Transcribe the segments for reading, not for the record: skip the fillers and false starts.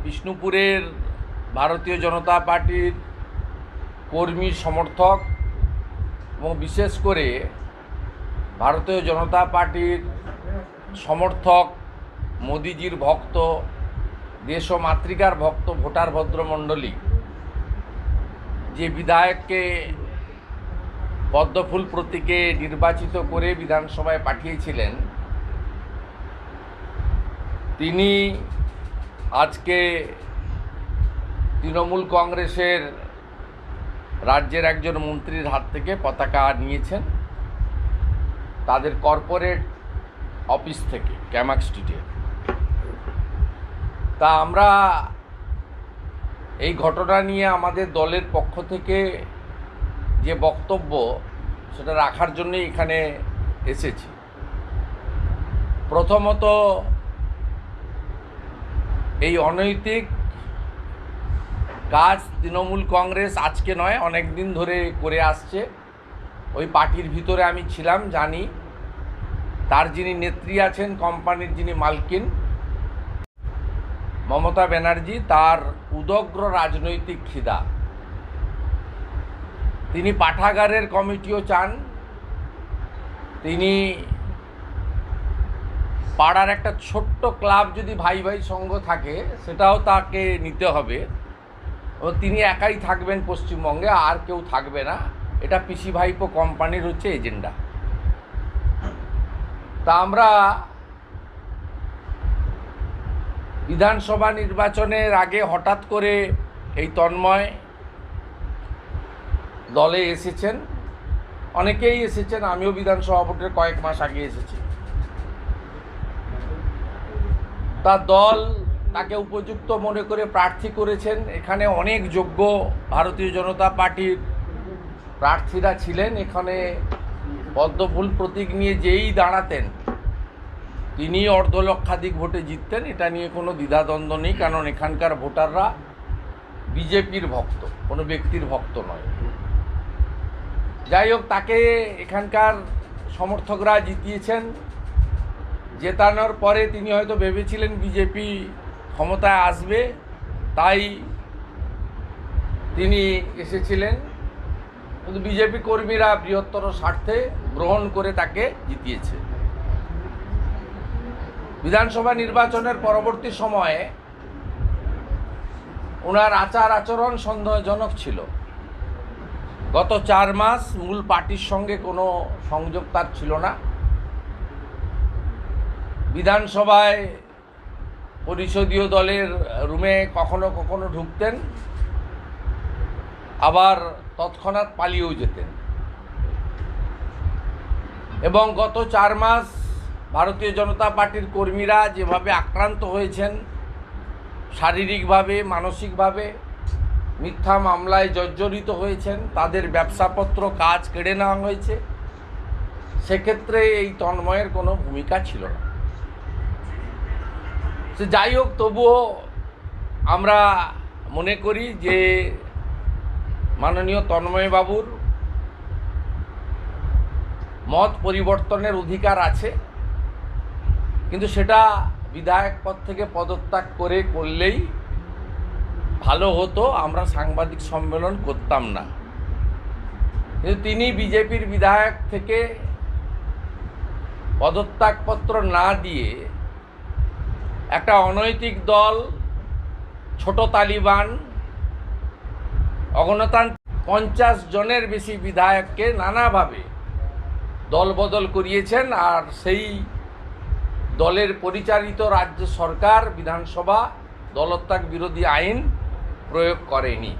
বিষ্ণুপুরের ভারতীয় জনতা পার্টির কর্মী সমর্থক এবং বিশেষ করে ভারতীয় জনতা পার্টির সমর্থক, মোদিজির ভক্ত, দেশ ও মাতৃকার ভক্ত ভোটার ভদ্রমণ্ডলী যে বিধায়ককে পদ্মফুল প্রতীকে নির্বাচিত করে বিধানসভায় পাঠিয়েছিলেন, তিনি আজকে তৃণমূল কংগ্রেসের রাজ্যের একজন মন্ত্রীর হাত থেকে পতাকা নিয়েছেন, তাদের কর্পোরেট অফিস থেকে, ক্যামাক স্ট্রিটে। তা আমরা এই ঘটনা নিয়ে আমাদের দলের পক্ষ থেকে যে বক্তব্য সেটা রাখার জন্যই এখানে এসেছি। প্রথমত, এই অনৈতিক কাজ তৃণমূল কংগ্রেস আজকে নয়, অনেক দিন ধরে করে আসছে। ওই পার্টির ভিতরে আমি ছিলাম, জানি। তার যিনি নেত্রী আছেন, কোম্পানির যিনি মালকিন মমতা ব্যানার্জি, তার উদগ্র রাজনৈতিক খিদা। তিনি পাঠাগারের কমিটিও চান, তিনি পাড়ার একটা ছোট্ট ক্লাব যদি ভাই ভাই সংঘ থাকে সেটাও তাকে নিতে হবে, ও তিনি একাই থাকবেন পশ্চিমবঙ্গে, আর কেউ থাকবে না। এটা পিসি ভাইপো কোম্পানির হচ্ছে এজেন্ডা। তা আমরা বিধানসভা নির্বাচনের আগে হঠাৎ করে এই তন্ময় দলে এসেছেন, অনেকেই এসেছেন, আমিও বিধানসভা ভোটের কয়েক মাস আগে এসেছি। তার দল তাকে উপযুক্ত মনে করে প্রার্থী করেছেন। এখানে অনেক যোগ্য ভারতীয় জনতা পার্টির প্রার্থীরা ছিলেন। এখানে পদ্মফুল প্রতীক নিয়ে যেই দাঁড়াতেন তিনি অর্ধলক্ষাধিক ভোটে জিততেন, এটা নিয়ে কোনো দ্বিধাদ্বন্দ্ব নেই। কারণ এখানকার ভোটাররা বিজেপির ভক্ত, কোনো ব্যক্তির ভক্ত নয়। যাই হোক, তাকে এখানকার সমর্থকরা জিতিয়েছেন। জেতানোর পরে তিনি হয়তো ভেবেছিলেন বিজেপি ক্ষমতায় আসবে, তাই তিনি এসেছিলেন। কিন্তু বিজেপি কর্মীরা বৃহত্তর স্বার্থে গ্রহণ করে তাকে জিতিয়েছে। বিধানসভা নির্বাচনের পরবর্তী সময়ে ওনার আচার আচরণ সন্দেহজনক ছিল। গত 4 মাস মূল পার্টির সঙ্গে কোনো সংযোগ তার ছিল না। বিধানসভায় পরিষদীয় দলের রুমে কখনো কখনো ঢুকতেন, আবার তৎক্ষণাৎ পালিয়েও যেতেন। এবং গত 4 মাস ভারতীয় জনতা পার্টির কর্মীরা যেভাবে আক্রান্ত হয়েছেন, শারীরিকভাবে, মানসিকভাবে, মিথ্যা মামলায় জর্জরিত হয়েছেন, তাদের ব্যবসাপত্র কাজ কেড়ে নেওয়া হয়েছে, সেক্ষেত্রে এই তন্ময়ের কোনো ভূমিকা ছিল না। সে যাই হোক, তবুও আমরা মনে করি যে মাননীয় তন্ময়বাবুর মত পরিবর্তনের অধিকার আছে, কিন্তু সেটা বিধায়ক পদ থেকে পদত্যাগ করে করলেই ভালো হতো। আমরা সাংবাদিক সম্মেলন করতাম না। কিন্তু তিনি বিজেপির বিধায়ক থেকে পদত্যাগপত্র না দিয়ে একটা অনৈতিক দল, ছোট তালিবান, অগণতান্ত্রিক 50 জনের বেশি বিধায়ককে নানাভাবে দলবদল করিয়েছেন। আর সেই দলের পরিচালিত রাজ্য সরকার বিধানসভা দলত্যাগ বিরোধী আইন প্রয়োগ করেনি।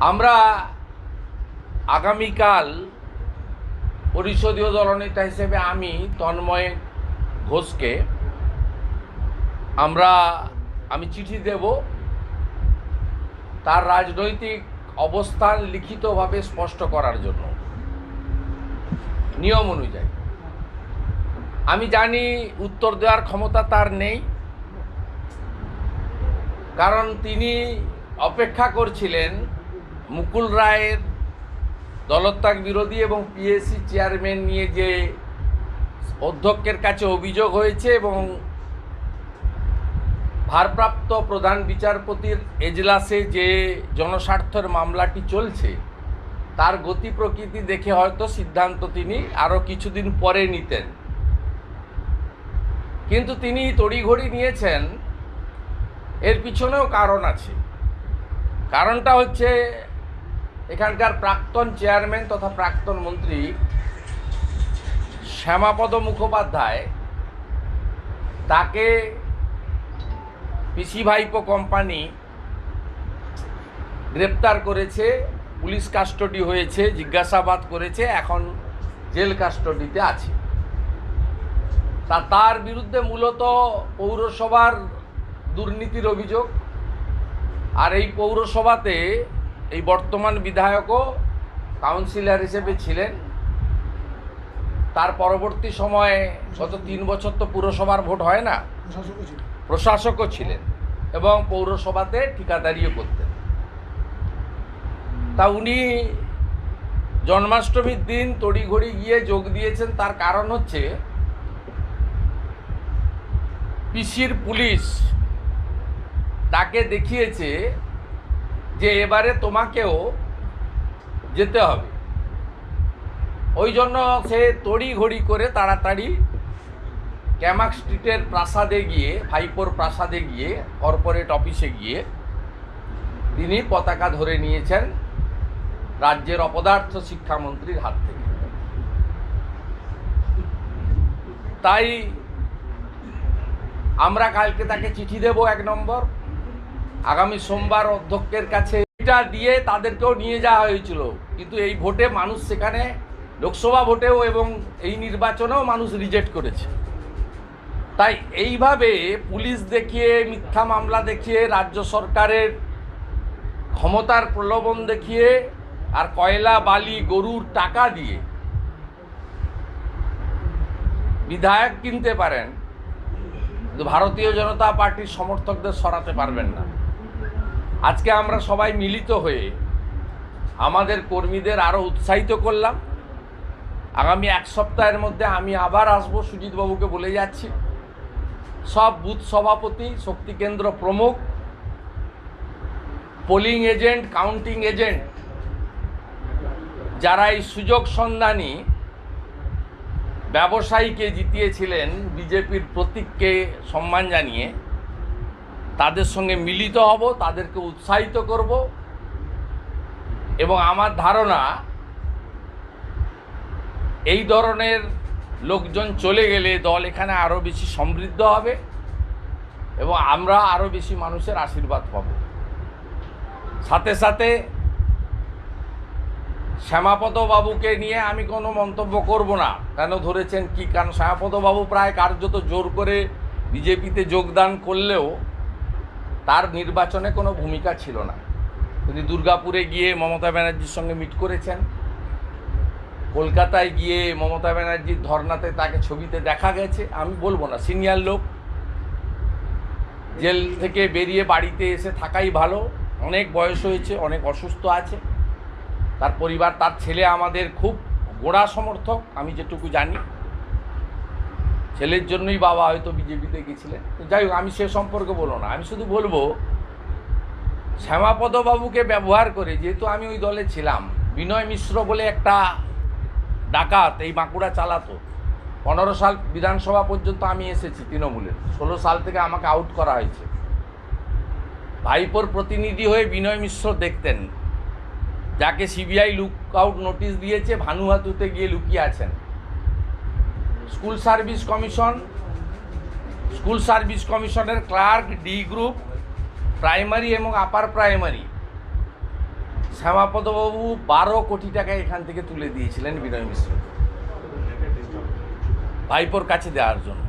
আমরা আগামীকাল পরিষদীয় দলনেতা হিসেবে আমি তন্ময় ঘোষকে আমি চিঠি দেব, তার রাজনৈতিক অবস্থান লিখিতভাবে স্পষ্ট করার জন্য, নিয়ম অনুযায়ী। আমি জানি উত্তর দেওয়ার ক্ষমতা তার নেই, কারণ তিনি অপেক্ষা করছিলেন মুকুল রায়ের দলত্যাগ বিরোধী এবং পিএসসি চেয়ারম্যান নিয়ে যে অধ্যক্ষের কাছে অভিযোগ হয়েছে এবং ভারপ্রাপ্ত প্রধান বিচারপতির এজলাসে যে জনস্বার্থের মামলাটি চলছে তার গতি প্রকৃতি দেখে হয়তো সিদ্ধান্ত তিনি আরও কিছুদিন পরে নিতেন, কিন্তু তিনি তড়িঘড়ি নিয়েছেন। এর পিছনেও কারণ আছে। কারণটা হচ্ছে এখানকার প্রাক্তন চেয়ারম্যান তথা প্রাক্তন মন্ত্রী শ্যামাপদ মুখোপাধ্যায়, তাকে পিসি ভাইপো কোম্পানি গ্রেপ্তার করেছে, পুলিশ কাস্টডি হয়েছে, জিজ্ঞাসাবাদ করেছে, এখন জেল কাস্টডিতে আছে। তার বিরুদ্ধে মূলত পৌরসভার দুর্নীতির অভিযোগ। আর এই পৌরসভাতে এই বর্তমান বিধায়কও কাউন্সিলর হিসেবে ছিলেন। তার পরবর্তী সময়ে গত 3 বছর তো পুরসভার ভোট হয় না, প্রশাসকও ছিলেন এবং পৌরসভাতে ঠিকাদারিও করতেন। তা উনি জন্মাষ্টমীর দিন তড়িঘড়ি গিয়ে যোগ দিয়েছেন। তার কারণ হচ্ছে পিসির পুলিশ তাকে দেখিয়েছে যে এবারে তোমাকেও যেতে হবে। ওই জন্য সে তড়িঘড়ি করে তাড়াতাড়ি ক্যামাক স্ট্রিটের প্রাসাদে গিয়ে, ভাইপোর প্রাসাদে গিয়ে, কর্পোরেট অফিসে গিয়ে তিনি পতাকা ধরে নিয়েছেন রাজ্যের অপদার্থ শিক্ষামন্ত্রীর হাত থেকে। তাই আমরা কালকে তাকে চিঠি দেব 1 নম্বর, আগামী সোমবার অধ্যক্ষের কাছে। এটা দিয়ে তাদেরকেও নিয়ে যাওয়া হয়েছিল, কিন্তু এই ভোটে মানুষ, সেখানে লোকসভা ভোটেও এবং এই নির্বাচনেও মানুষ রিজেক্ট করেছে। তাই এইভাবে পুলিশ দেখিয়ে, মিথ্যা মামলা দেখিয়ে, রাজ্য সরকারের ক্ষমতার প্রলোভন দেখিয়ে আর কয়লা, বালি, গরুর টাকা দিয়ে বিধায়ক কিনতে পারেন, কিন্তু ভারতীয় জনতা পার্টির সমর্থকদের সরাতে পারবেন না। আজকে আমরা সবাই মিলিত হয়ে আমাদের কর্মীদের আরও উৎসাহিত করলাম। আগামী 1 সপ্তাহের মধ্যে আমি আবার আসবো, সুজিতবাবুকে বলে যাচ্ছি। সব বুথ সভাপতি, শক্তি কেন্দ্র প্রমুখ, পোলিং এজেন্ট, কাউন্টিং এজেন্ট, যারা এই সুযোগ সন্ধানী ব্যবসায়ীকে জিতিয়েছিলেন বিজেপির প্রতীককে সম্মান জানিয়ে, তাদের সঙ্গে মিলিত হব, তাদেরকে উৎসাহিত করব। এবং আমার ধারণা এই ধরনের লোকজন চলে গেলে দল এখানে আরও বেশি সমৃদ্ধ হবে এবং আমরা আরও বেশি মানুষের আশীর্বাদ পাব। সাথে সাথে শ্যামাপদ বাবুকে নিয়ে আমি কোনো মন্তব্য করব না, কেন ধরেছেন কি কারণ। শ্যামাপদ বাবু প্রায় কার্যত জোর করে বিজেপিতে যোগদান করলেও তার নির্বাচনে কোনো ভূমিকা ছিল না। তিনি দুর্গাপুরে গিয়ে মমতা ব্যানার্জির সঙ্গে মিট করেছেন, কলকাতায় গিয়ে মমতা ব্যানার্জির ধর্নাতে তাকে ছবিতে দেখা গেছে। আমি বলবো না, সিনিয়র লোক, জেল থেকে বেরিয়ে বাড়িতে এসে থাকাই ভালো। অনেক বয়স হয়েছে, অনেক অসুস্থ আছে, তার পরিবার, তার ছেলে আমাদের খুব গোড়া সমর্থক, আমি যেটুকু জানি। ছেলের জন্যই বাবা হয়তো বিজেপিতে গেছিলেন। যাই হোক, আমি সে সম্পর্কে বলবো না। আমি শুধু বলবো শ্যামাপদ বাবুকে ব্যবহার করে, যেহেতু আমি ওই দলে ছিলাম, বিনয় মিশ্র বলে একটা ডাকাত এই বাঁকুড়া চালাতো। 15 সাল বিধানসভা পর্যন্ত আমি এসেছি তৃণমূলের, 16 সাল থেকে আমাকে আউট করা হয়েছে। ভাইপোর প্রতিনিধি হয়ে বিনয় মিশ্র দেখতেন, যাকে সিবিআই লুক আউট নোটিশ দিয়েছে, ভানুহাতুতে গিয়ে লুকিয়ে আছেন। স্কুল সার্ভিস কমিশনের ক্লার্ক, ডি গ্রুপ, প্রাইমারি এবং আপার প্রাইমারি, শ্যামাপদবাবু 12 কোটি টাকা এখান থেকে তুলে দিয়েছিলেন বিনয় মিশ্র ভাইপোর কাছে দেওয়ার জন্য।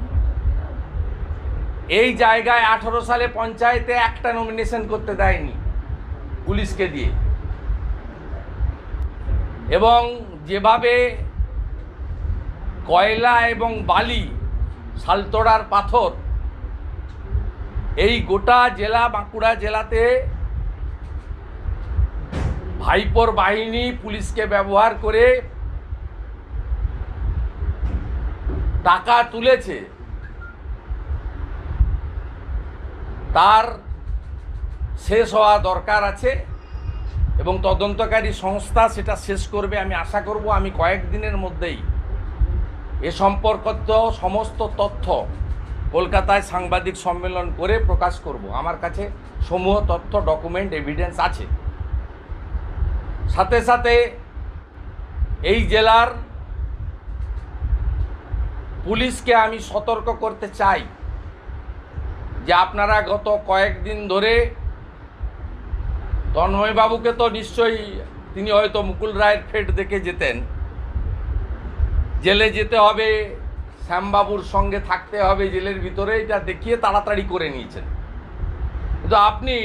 এই জায়গায় 18 সালে পঞ্চায়েতে একটা নমিনেশন করতে দেয়নি পুলিশকে দিয়ে। এবং যেভাবে কয়লা এবং বালি, শালতোড়ার পাথর, এই গোটা জেলা বাঁকুড়া জেলাতে ভাইপোর বাহিনী পুলিশকে ব্যবহার করে টাকা তুলেছে, তার শেষ হওয়া দরকার আছে এবং তদন্তকারী সংস্থা সেটা শেষ করবে। আমি আশা করব আমি কয়েকদিনের মধ্যেই এ সম্পর্কিত সমস্ত তথ্য কলকাতায় সাংবাদিক সম্মেলন করে প্রকাশ করব। আমার কাছে সমূহ তথ্য, ডকুমেন্ট, এভিডেন্স আছে। সাথে সাথে এই জেলার পুলিশকে আমি সতর্ক করতে চাই যে আপনারা গত কয়েকদিন ধরে তন্ময়বাবুকে তো নিশ্চয়ই, তিনি হয়তো মুকুল রায়ের ফেট দেখে যেতেন, জেলে যেতে হবে, শ্যামবাবুর সঙ্গে থাকতে হবে জেলের ভিতরে, এটা দেখিয়ে তাড়াতাড়ি করে নিয়েছেন। কিন্তু আপনি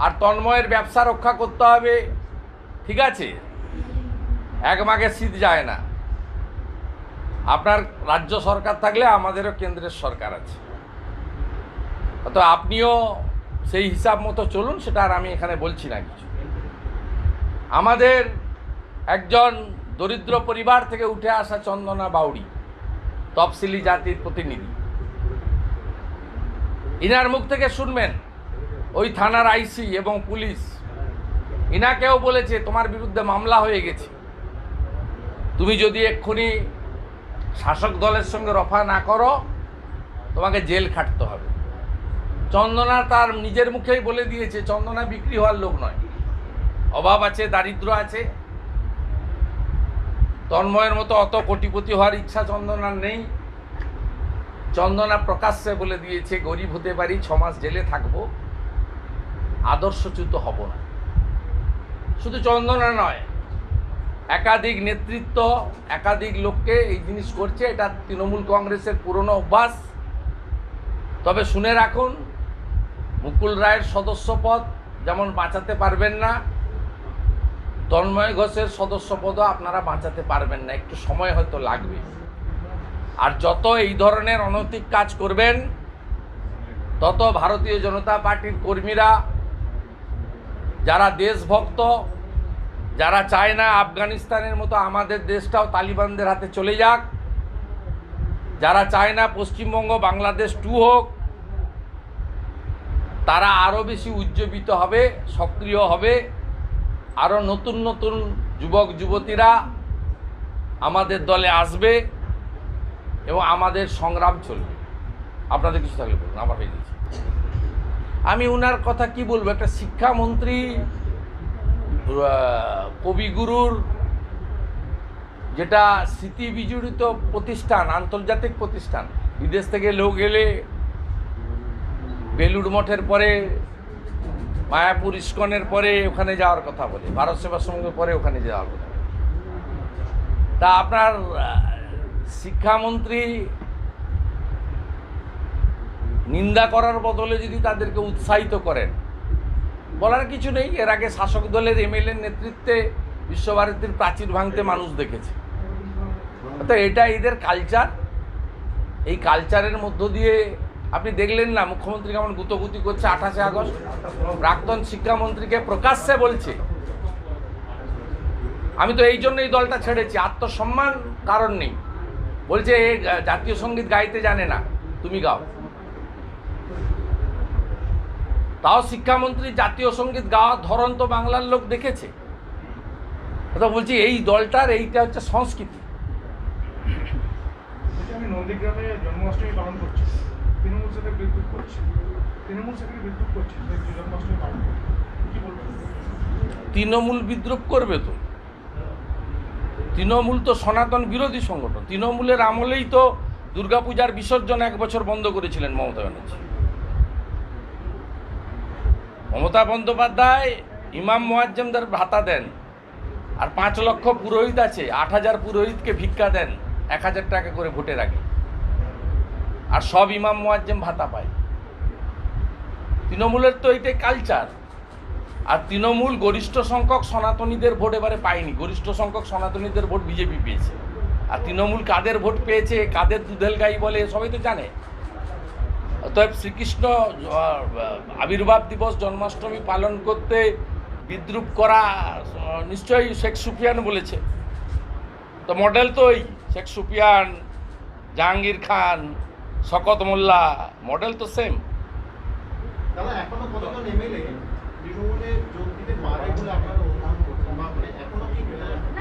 আর তন্ময়ের ব্যবসা রক্ষা করতে হবে, ঠিক আছে, এক মাঘে শীত যায় না। আপনার রাজ্য সরকার থাকলে আমাদেরও কেন্দ্রের সরকার আছে, তো আপনিও সেই হিসাব মতো চলুন, সেটা আর আমি এখানে বলছি না কিছু। আমাদের একজন দরিদ্র পরিবার থেকে উঠে আসা চন্দনা বাউড়ি, তফসিলি জাতির প্রতিনিধি, ইনার মুখ থেকে শুনবেন ওই থানার আইসি এবং পুলিশ ইনাকেও বলেছে তোমার বিরুদ্ধে মামলা হয়ে গেছে, তুমি যদি এক্ষুনি শাসক দলের সঙ্গে রফা না করো তোমাকে জেল খাটতে হবে। চন্দনা তার নিজের মুখেই বলে দিয়েছে চন্দনা বিক্রি হওয়ার লোক নয়, অভাব আছে, দারিদ্র আছে। তন্ময়ের মতো অত কোটিপতি হওয়ার ইচ্ছা চন্দনার নেই। চন্দনা প্রকাশ্যে বলে দিয়েছে গরিব হতে পারি, 6 মাস জেলে থাকবো, আদর্শচ্যুত হব না। শুধু চন্দনা নয়, একাধিক নেতৃত্ব একাধিক লোককে এই জিনিস করছে। এটা তৃণমূল কংগ্রেসের পুরনো অভ্যাস। তবে শুনে রাখুন, মুকুল রায়ের সদস্যপদ যেমন বাঁচাতে পারবেন না, তন্ময় ঘোষের সদস্যপদও আপনারা বাঁচাতে পারবেন না, একটু সময় হয়তো লাগবে। আর যত এই ধরনের অনৈতিক কাজ করবেন তত ভারতীয় জনতা পার্টির কর্মীরা, যারা দেশভক্ত, যারা চায় না আফগানিস্তানের মতো আমাদের দেশটাও তালিবানদের হাতে চলে যাক, যারা চায় না পশ্চিমবঙ্গ বাংলাদেশ 2 হোক, তারা আরও বেশি উজ্জীবিত হবে, সক্রিয় হবে। আরও নতুন নতুন যুবক যুবতীরা আমাদের দলে আসবে এবং আমাদের সংগ্রাম চলবে। আপনাদের কিছু থাকলে বলুন, আমার হয়ে গেছে। আমি ওনার কথা কি বলবো, একটা শিক্ষামন্ত্রী, কবিগুরুর যেটা স্মৃতি বিজড়িত প্রতিষ্ঠান, আন্তর্জাতিক প্রতিষ্ঠান, বিদেশ থেকে লোক এলে বেলুড় মঠের পরে, মায়াপুর ইস্কনের পরে ওখানে যাওয়ার কথা বলে, ভারত সেবাশ্রমের পরে ওখানে যাওয়ার কথা। তা আপনার শিক্ষামন্ত্রী নিন্দা করার বদলে যদি তাদেরকে উৎসাহিত করেন, বলার কিছু নেই। এর আগে শাসক দলের এমএলএ নেতৃত্বে বিশ্বভারতীর প্রাচীর ভাঙতে মানুষ দেখেছে। তো এটা এদের কালচার। এই কালচারের মধ্য দিয়ে আপনি দেখলেন না মুখ্যমন্ত্রী কেমন গুতগুতি করছে 28শে আগস্ট, প্রাক্তন শিক্ষামন্ত্রীকে প্রকাশ্যে বলছে আমি তো এই জন্য এই দলটা ছেড়েছি, আত্মসম্মান কারণ নেই। বলছে জাতীয় সঙ্গীত গাইতে জানে না, তুমি গাও। তাও শিক্ষামন্ত্রী জাতীয় সঙ্গীত গাওয়ার ধরন তো বাংলার লোক দেখেছে। তো বলছি এই দলটার এইটা হচ্ছে সংস্কৃতি। আমি নন্দীগ্রামে জন্মাষ্টমী পালন করছি, তৃণমূল সাথে বিদ্যুৎ করছে, জন্মাষ্টমী পালন করছে, কি বলবেন? তৃণমূল বিদ্রুপ করবে তো? তৃণমূল তো সনাতন বিরোধী সংগঠন। তৃণমূলের আমলেই তো দুর্গাপূজার বিসর্জন 1 বছর বন্ধ করেছিলেন মমতা ব্যানার্জি। মমতা বন্দ্যোপাধ্যায় ইমাম মুয়াজ্জেমদের ভাতা দেন, আর 5 লক্ষ পুরোহিত আছে, 8,000 পুরোহিতকে ভিক্ষা দেন 1,000 টাকা করে ভোটের আগে, আর সব ইমাম মুয়াজ্জেম ভাতা পায়। তৃণমূলের তো এইটাই কালচার। আর তৃণমূল গরিষ্ঠ সংখ্যক সনাতনীদের ভোট এবারে পায়নি, গরিষ্ঠ সংখ্যক সনাতনীদের ভোট বিজেপি পেয়েছে। আর তৃণমূল কাদের ভোট পেয়েছে, কাদের দুধেল গাই বলে সবাই তো জানে। অতএব শ্রীকৃষ্ণ আবির্ভাব দিবস জন্মাষ্টমী পালন করতে বিদ্রুপ করা নিশ্চয়ই শেখ সুফিয়ান বলেছে। তো মডেল তো ওই শেখ সুফিয়ান, জাহাঙ্গীর খান, শকত মোল্লা, মডেল তো সেম। দাদা এখনো কতজন এমএলএ তৃণমূলে যোগ দিতে পারে বলে আপনারা অনুমান করছেন বা মানে এখনো কি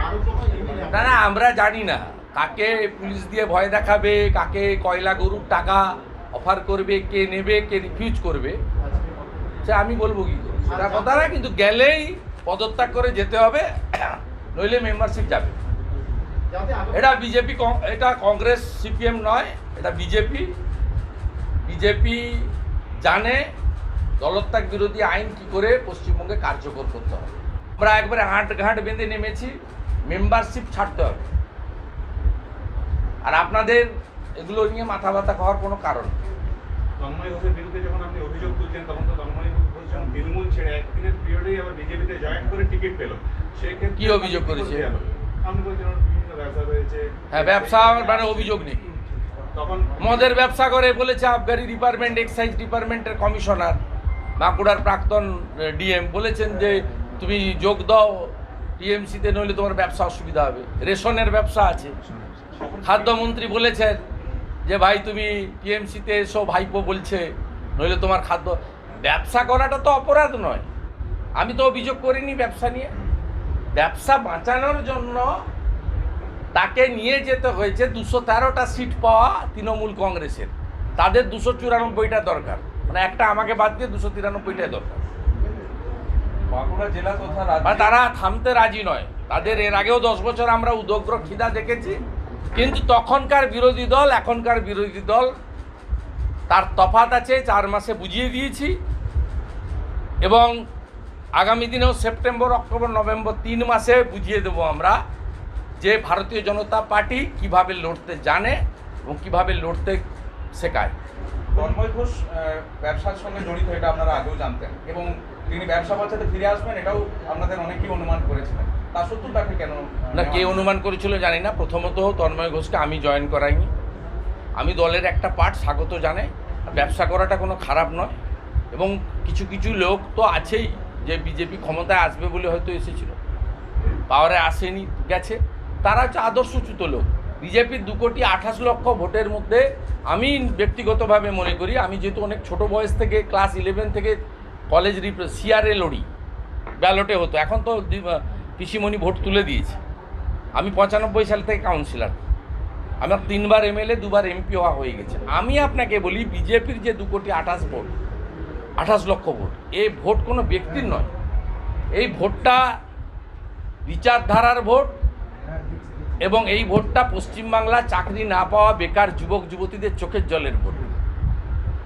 আরো কোনো এমএলএ না না, আমরা জানি না কাকে পুলিশ দিয়ে ভয় দেখাবে, কাকে কয়লা গরুর টাকা অফার করবে, কে নেবে, কে রিফিউজ করবে, সে আমি বলবো কি করে সেটা কথা না। কিন্তু গেলেই পদত্যাগ করে যেতে হবে, নইলে মেম্বারশিপ যাবে। যাতে এটা বিজেপি, এটা কংগ্রেস সিপিএম নয়, এটা বিজেপি। বিজেপি জানে দলত্যাগ বিরোধী আইন কি করে পশ্চিমবঙ্গে কার্যকর করতে হবে। আমরা একবারে হাঁট বেঁধে নেমেছি, মেম্বারশিপ ছাড়তে হবে। আর আপনাদের এগুলো নিয়ে মাথা ব্যথা খাওয়ার কোনো কারণ নেই। তন্ময় ঘোষের বিরুদ্ধে যখন আপনি অভিযোগ তুলছেন তখন তো তন্ময় ঘোষ যখন তৃণমূল ছেড়ে একদিনের পিরিয়ডেই আবার বিজেপিতে জয়েন করে টিকিট পেল, সেক্ষেত্রে কি অভিযোগ করেছে? আপনি বলছেন ওর বিভিন্ন ব্যবসা রয়েছে। হ্যাঁ, ব্যবসা মানে অভিযোগ নেই। তখন মদের ব্যবসা করে বলেছে আবগারি ডিপার্টমেন্ট, এক্সাইজ ডিপার্টমেন্টের কমিশনার, বাঁকুড়ার প্রাক্তন ডিএম বলেছেন যে তুমি যোগ দাও টিএমসিতে, নইলে তোমার ব্যবসা অসুবিধা হবে। রেশনের ব্যবসা আছে। খাদ্যমন্ত্রী বলেছেন যে ভাই তুমি টিএমসিতে এসো, ভাইপো বলছে, নইলে তোমার খাদ্য। ব্যবসা করাটা তো অপরাধ নয়। আমি তো অভিযোগ করিনি ব্যবসা নিয়ে। ব্যবসা বাঁচানোর জন্য তাকে নিয়ে যেতে হয়েছে 213টা সিট পাওয়া তৃণমূল কংগ্রেসের, তাদের 294টা দরকার, মানে একটা আমাকে বাদ দিয়ে 293টাই দরকার। বাঁকুড়া জেলা তথা মানে তারা থামতে রাজি নয়। তাদের এর আগেও 10 বছর আমরা উদগ্র খিদা দেখেছি, কিন্তু তখনকার বিরোধী দল এখনকার বিরোধী দল তার তফাৎ আছে, 4 মাসে বুঝিয়ে দিয়েছি। এবং আগামী দিনেও সেপ্টেম্বর, অক্টোবর, নভেম্বর 3 মাসে বুঝিয়ে দেবো আমরা যে ভারতীয় জনতা পার্টি কিভাবে লড়তে জানে এবং কিভাবে লড়তে শেখায়। তন্ময় ঘোষ ব্যবসার সঙ্গে জড়িত, এটা আপনারা আগেও জানতেন এবং তিনি ব্যবসা বাঁচাতে ফিরে আসবেন এটাও আপনাদের অনেকেই অনুমান করেছিলেন। তা সত্ত্বেও তাকে কেন না, কে অনুমান করেছিল জানি না। প্রথমত তন্ময় ঘোষকে আমি জয়েন করাইনি। আমি দলের একটা পার্ট, স্বাগত জানাই। ব্যবসা করাটা কোনো খারাপ নয়। এবং কিছু কিছু লোক তো আছেই যে বিজেপি ক্ষমতায় আসবে বলে হয়তো এসেছিল, পাওয়ারে আসেনি, গেছে। তারা হচ্ছে আদর্শচ্যুত লোক। বিজেপির 2,28,00,000 ভোটের মধ্যে আমি ব্যক্তিগতভাবে মনে করি, আমি যেহেতু অনেক ছোট বয়স থেকে ক্লাস 11 থেকে কলেজ সিআরএ লড়ি, ব্যালটে হতো, এখন তো পিসিমণি ভোট তুলে দিয়েছে। আমি 95 সাল থেকে কাউন্সিলর, আমার 3 বার এমএলএ, 2 বার এমপি হওয়া হয়ে গেছে। আমি আপনাকে বলি, বিজেপির যে 2,28,00,000 ভোট, এই ভোট কোনো ব্যক্তির নয়। এই ভোটটা বিচারধারার ভোট এবং এই ভোটটা পশ্চিমবাংলা চাকরি না পাওয়া বেকার যুবক যুবতীদের চোখের জলের ভোট।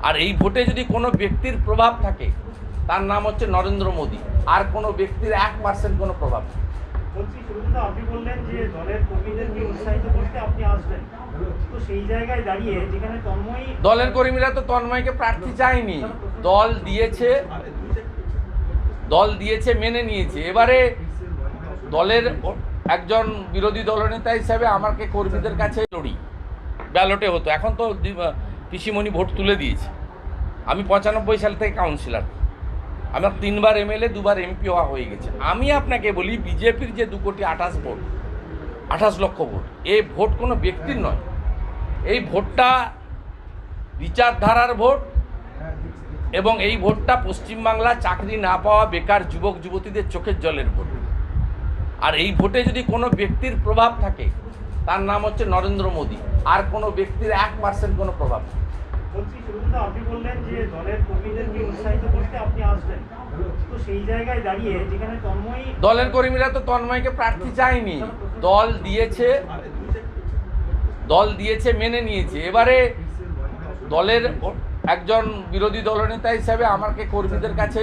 আর এই ভোটে যদি কোনো ব্যক্তির প্রভাব থাকে, তার নাম হচ্ছে নরেন্দ্র মোদী। আর কোনো ব্যক্তির 1% কোনো প্রভাব নেই। বলছি, শুরুতে আপনি বললেন যে দলের কর্মীদেরকে উৎসাহিত করতে আপনি আসবেন, তো সেই জায়গায় দাঁড়িয়ে যেখানে তন্ময়, দলের কর্মীরা তো তন্ময়কে প্রার্থী চায়নি, দল দিয়েছে, মেনে নিয়েছে। এবারে দলের একজন বিরোধী দলনেতা হিসাবে আমাকে কর্মীদের কাছে লড়ি, ব্যালটে হতো, এখন তো পিসিমণি ভোট তুলে দিয়েছে। আমি 95 সাল থেকে কাউন্সিলর, আমার 3 বার এমএলএ, 2 বার এমপি হওয়া হয়ে গেছে। আমি আপনাকে বলি, বিজেপির যে 2,28,00,000 ভোট, এই ভোট কোনো ব্যক্তির নয়। এই ভোটটা বিচারধারার ভোট এবং এই ভোটটা পশ্চিমবাংলা চাকরি না পাওয়া বেকার যুবক যুবতীদের চোখের জলের ভোট। আর এই ভোটে যদি কোনো ব্যক্তির প্রভাব থাকে, তার নাম হচ্ছে নরেন্দ্র মোদী। আর কোনো ব্যক্তির 1% কোনো প্রভাব নেই। বলছি, শুরুতে আপনি বললেন যে দলের কর্মীদেরকে উৎসাহিত করতে আপনি আসবেন, তো সেই জায়গায় দাঁড়িয়ে যেখানে তন্ময়, দলের কর্মীরা তো তন্ময়কে প্রার্থী চায়নি, দল দিয়েছে, মেনে নিয়েছে। এবারে দলের একজন বিরোধী দলনেতা হিসাবে আমাকে কর্মীদের কাছে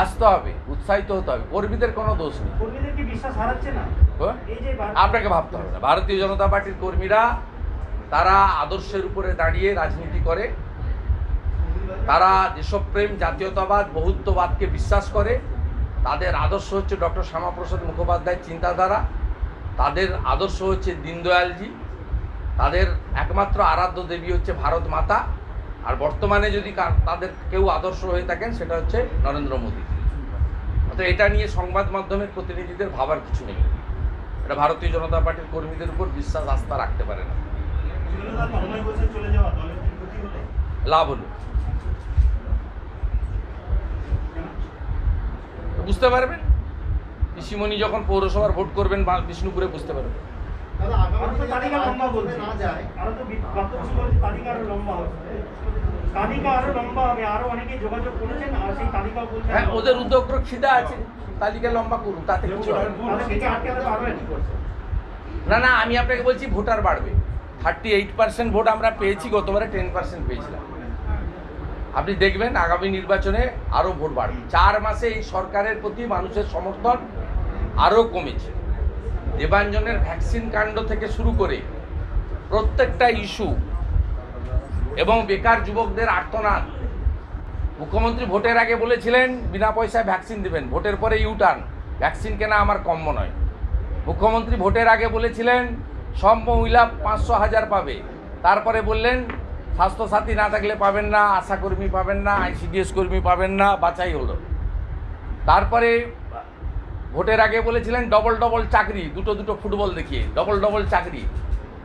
আসতে হবে, উৎসাহিত হতে হবে। কর্মীদের কোনো দোষ নেই। কর্মীদেরকে বিশ্বাস হারাচ্ছে না এই যে আপনাকে ভাবতে হবে না। ভারতীয় জনতা পার্টির কর্মীরা, তারা আদর্শের উপরে দাঁড়িয়ে রাজনীতি করে। তারা দেশপ্রেম, জাতীয়তাবাদ, বহুত্ববাদকে বিশ্বাস করে। তাদের আদর্শ হচ্ছে ডক্টর শ্যামাপ্রসাদ মুখোপাধ্যায়ের চিন্তাধারা। তাদের আদর্শ হচ্ছে দীনদয়ালজি। তাদের একমাত্র আরাধ্য দেবী হচ্ছে ভারত মাতা। আর বর্তমানে যদি তাদের কেউ আদর্শ হয়ে থাকেন, সেটা হচ্ছে নরেন্দ্র মোদী। অর্থাৎ এটা নিয়ে সংবাদ মাধ্যমের প্রতিনিধিদের ভাবার কিছু নেই। এটা ভারতীয় জনতা পার্টির কর্মীদের উপর বিশ্বাস, আস্থা রাখতে পারে না। তন্ময় ঘোষের চলে যাওয়া দলের কি ক্ষতি হলো? লাভ হলো। বুঝতে পারবেন, পিসিমণি যখন পৌরসভার ভোট করবেন বিষ্ণুপুরে বুঝতে পারবেন। দাদা আগামী আরো তো দিনে তালিকা লম্বা যদি বলছে না যায় আরো তো বক্তব্য বলছে তালিকা আরো লম্বা হবে, তালিকা আরো লম্বা হবে, আরো অনেকে যোগাযোগ করেছেন আর সেই তালিকা বলছে হ্যাঁ, ওদের উদ্যোগ খিদা আছে, তালিকা লম্বা করুন, তাতে কিছু হবে না। তাদেরকে কি আটকাতে পারবেন? না না, আমি আপনাকে বলছি ভোটার বাড়বে। 38% ভোট আমরা পেয়েছি, গতবারে 10% পেয়েছিলাম। আপনি দেখবেন আগামী নির্বাচনে আরও ভোট বাড়বে। 4 মাসে এই সরকারের প্রতি মানুষের সমর্থন আরও কমেছে। দেবাঞ্জনের ভ্যাকসিন কাণ্ড থেকে শুরু করে প্রত্যেকটা ইস্যু এবং বেকার যুবকদের আর্তনাদ, মুখ্যমন্ত্রী ভোটের আগে বলেছিলেন বিনা পয়সায় ভ্যাকসিন দেবেন, ভোটের পরে ইউটার্ন, ভ্যাকসিন কেনা আমার কম্য নয়। মুখ্যমন্ত্রী ভোটের আগে বলেছিলেন সব মহিলা 500,000 পাবে, তারপরে বললেন স্বাস্থ্যসাথী না থাকলে পাবেন না, আশাকর্মী পাবেন না, ICDS কর্মী পাবেন না, বাছাই হলো। তারপরে ভোটের আগে বলেছিলেন ডবল ডবল চাকরি, দুটো ফুটবল দেখিয়ে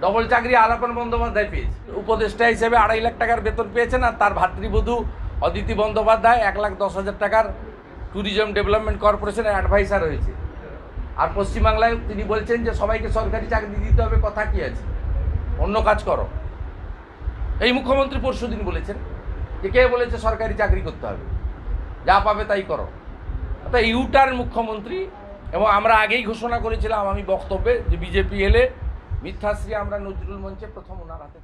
ডবল চাকরি আলাপন বন্দ্যোপাধ্যায় পেয়েছে। উপদেষ্টা হিসেবে 2.5 লাখ টাকার বেতন পেয়েছেন, আর তার ভাতৃবধূ অদিতি বন্দ্যোপাধ্যায় 1,10,000 টাকার ট্যুরিজম ডেভেলপমেন্ট কর্পোরেশনের অ্যাডভাইসার হয়েছে। আর পশ্চিমবাংলায় তিনি বলছেন যে সবাইকে সরকারি চাকরি দিতে হবে, কথা কি আছে, অন্য কাজ করো। এই মুখ্যমন্ত্রী পরশুদিন বলেছেন যে কে বলেছে সরকারি চাকরি করতে হবে, যা পাবে তাই করো। তো ইউটার্ন মুখ্যমন্ত্রী, এবং আমরা আগেই ঘোষণা করেছিলাম আমি বক্তব্যে যে বিজেপি এলে মিথ্যাশ্রী আমরা নজরুল মঞ্চে প্রথম ওনার হাতে